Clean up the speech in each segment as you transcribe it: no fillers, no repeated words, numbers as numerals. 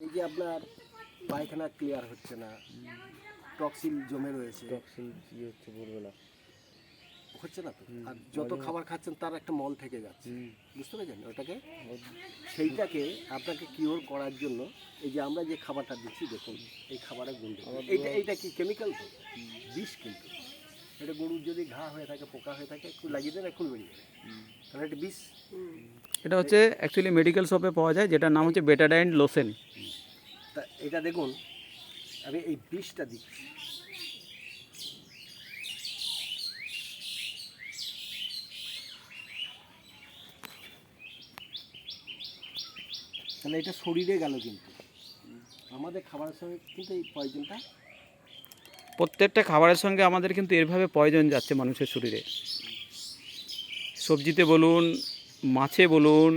এই যে আপনার পায়খানা ক্লিয়ার হচ্ছে না, টক্সিন জমে রয়েছে, টক্সিন কি হচ্ছে ভোরবেলা হচ্ছে না তো। আর যত খাবার খাচ্ছেন তার একটা মল থেকে যাচ্ছে, বুঝতে পেরেছেন ওটাকে। সেইটাকে আপনাকে কিওর করার জন্য এই যে আমরা যে খাবারটা দিচ্ছি, দেখুন এই খাবারের গুণ এইটা কি কেমিক্যাল তো, বিষ কিন্তু। এটা গরুর যদি ঘা হয়ে থাকে, পোকা হয়ে থাকে, একটু লাগিয়ে দেন, এখন বেরিয়ে যাবে, কারণ এটা বিষ। এটা হচ্ছে অ্যাকচুয়ালি মেডিকেল শপে পাওয়া যায়, যেটার নাম হচ্ছে বেটাডাইন লোসেন। তা এটা দেখুন, আমি এই বিষটা দিচ্ছি, তাহলে এটা শরীরে গেল, কিন্তু আমাদের খাবারের সঙ্গে কিন্তু এই পয়জনটা, প্রত্যেকটা খাবারের সঙ্গে আমাদের কিন্তু এরভাবে পয়জন যাচ্ছে মানুষের শরীরে। সবজিতে বলুন, মাছে বলুন,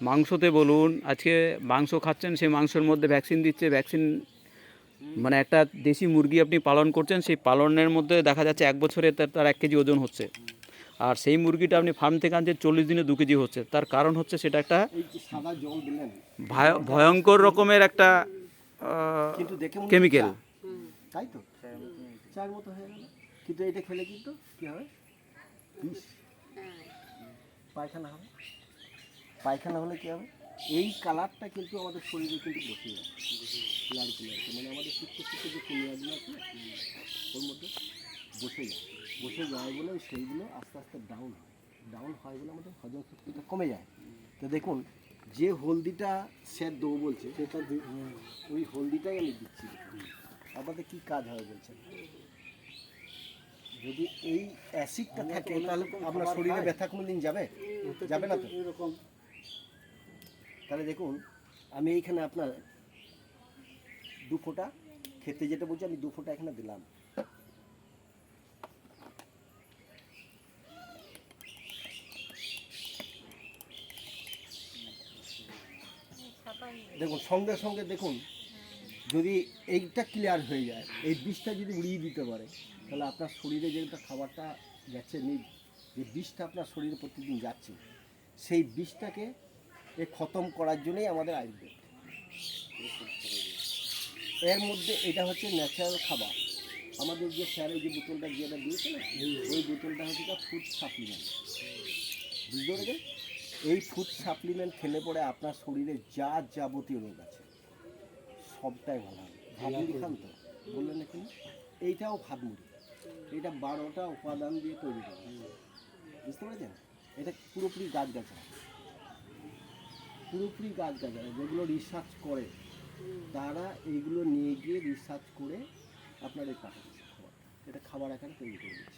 মাংসতে বলুন। আজকে মাংস খাচ্ছেন, সেই মাংসের মধ্যে ভ্যাকসিন দিচ্ছে। ভ্যাকসিন মানে একটা দেশি মুরগি আপনি পালন করছেন, সেই পালনের মধ্যে দেখা যাচ্ছে 1 বছরে তার 1 কেজি ওজন হচ্ছে। আর সেই মুরগিটা আপনি ফার্ম থেকে আনছেন 40 দিনে 2 কেজি হচ্ছে। তার কারণ হচ্ছে সেটা একটা এই যে সাদা জল দিলেন, ভয়ঙ্কর রকমের একটা কিন্তু দেখে মনে কেমিক্যাল। হচ্ছে তাই তো, চার মতো হয়ে গেল। কিন্তু এটা খেলে কিন্তু কি হবে, বিষ। পায়খানা হবে, পায়খানা হলে কি হবে, এই কালারটা কিন্তু আমাদের শরীরে কিন্তু বসে যায়, লাল কালার, মানে আমাদের সুস্থ সুস্থ যে কুমিয়াগুলো আছে ওর মধ্যে বসে যায়। বসে যায় বলে ওই সেইগুলো আস্তে আস্তে ডাউন হয় বলে আমাদের হজম শক্তিটা কমে যায়। তো দেখুন, যে হলদিটা স্যার দেবো বলছে, সেটা ওই হলদিটাই আমি দিচ্ছি। আমাদের কি কাজ হয় বলছেন, যদি এই অ্যাসিডটা থাকে তাহলে আপনার শরীরে ব্যথা কোনোদিন যাবে না তো এরকম। তাহলে দেখুন, আমি এইখানে আপনার 2 ফোঁটা খেতে যেটা বলছি, আমি 2 ফোঁটা এখানে দিলাম। দেখুন সঙ্গে সঙ্গে দেখুন, যদি এইটা ক্লিয়ার হয়ে যায়, এই বিষটা যদি উড়িয়ে দিতে পারে, তাহলে আপনার শরীরে যেটা খাবারটা যাচ্ছে, যে বিষটা আপনার শরীরে প্রতিদিন যাচ্ছে, সেই বিষটাকে খতম করার জন্যই আমাদের আয়ুর্বেদ। এর মধ্যে এটা হচ্ছে ন্যাচারাল খাবার। আমাদের যে স্যারের যে বোতলটা যেটা দিয়েছে না, ওই বোতলটা হচ্ছে ফুড সাপ্লিমেন্ট, বুঝতে পেরেছেন। এই ফুড সাপ্লিমেন্ট খেলে পরে আপনার শরীরে যা যাবতীয় রোগ আছে সবটাই ভালো হবে। ভাবমুড়ি খান তো বললেন এখন, এইটাও ভাবমুড়ি, এটা 12টা উপাদান দিয়ে তৈরি করা, বুঝতে পেরেছেন। এটা পুরোপুরি গাছগাছালি, যেগুলো রিসার্চ করে তারা এইগুলো নিয়ে গিয়ে রিসার্চ করে আপনার এই পাঠাচ্ছে খাবার, এটা খাবার আকারে তৈরি করে দিচ্ছে।